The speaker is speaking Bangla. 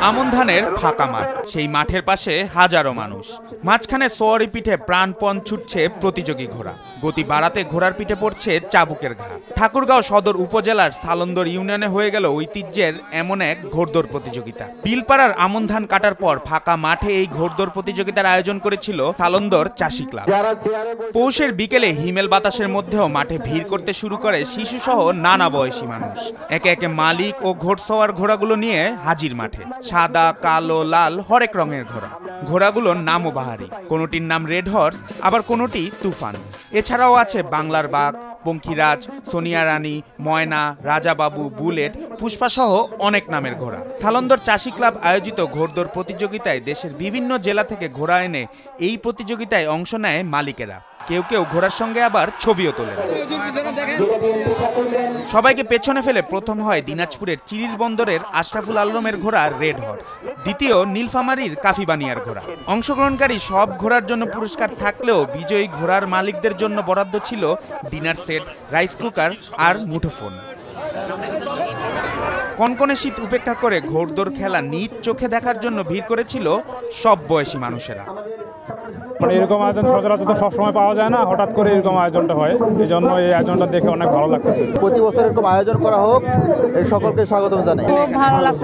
আমন ধানের ফাঁকা মাঠ, সেই মাঠের পাশে হাজারো মানুষ। মাঝখানে সোয়ারি পিঠে প্রাণপণ ছুটছে প্রতিযোগী ঘোড়া। গতি বাড়াতে ঘোড়ার পিঠে পড়ছে চাবুকের ঘা। ঠাকুরগাঁও সদর উপজেলার সালন্দর ইউনিয়নে হয়ে গেল ঐতিহ্যের এমন এক ঘোড়দৌড় প্রতিযোগিতা। বিলপাড়ার আমন ধান কাটার পর ফাঁকা মাঠে এই ঘোড়দৌড় প্রতিযোগিতার আয়োজন করেছিল সালন্দর চাষী ক্লাব। পৌষের বিকেলে হিমেল বাতাসের মধ্যেও মাঠে ভিড় করতে শুরু করে শিশুসহ নানা বয়সী মানুষ। একে একে মালিক ও ঘোড়সওয়ার ঘোড়াগুলো নিয়ে হাজির মাঠে। সাদা, কালো, লাল হরেক রঙের ঘোড়া। ঘোড়াগুলোর নামও বাহারি, কোনোটির নাম রেড হর্স, আবার কোনোটি তুফান। এছাড়াও আছে বাংলার বাঘ, পঙ্খিরাজ, সোনিয়া রানী, ময়না, রাজাবাবু, বুলেট, পুষ্পা সহ অনেক নামের ঘোড়া। সালন্দর চাষী ক্লাব আয়োজিত ঘোড়দৌড় প্রতিযোগিতায় দেশের বিভিন্ন জেলা থেকে ঘোড়া এনে এই প্রতিযোগিতায় অংশ নেয় মালিকেরা। কেউ কেউ ঘোড়ার সঙ্গে আবার ছবিও তোলেন। সবাইকে পেছনে ফেলে প্রথম হয় দিনাজপুরের চিরির বন্দরের আশরাফুল আলমের ঘোড়া রেড হর্স, দ্বিতীয় নীলফামারীর কাফিবানিয়ার ঘোড়া। অংশগ্রহণকারী সব ঘোড়ার জন্য পুরস্কার থাকলেও বিজয়ী ঘোড়ার মালিকদের জন্য বরাদ্দ ছিল ডিনার সেট, রাইস কুকার আর মুঠোফোন। কনকনে শীত উপেক্ষা করে ঘোড়দৌড় খেলা নিজ চোখে দেখার জন্য ভিড় করেছিল সব বয়সী মানুষেরা। মানে এরকম আয়োজন সচরাচর তো সবসময় পাওয়া যায় না, হঠাৎ করে এরকম আয়োজনটা হয়, এই জন্য এই আয়োজনটা দেখে অনেক ভালো লাগতেছে। প্রতি বছর এরকম আয়োজন করা হোক, এই সকলকে স্বাগত জানাই। খুব ভালো লাগতেছে।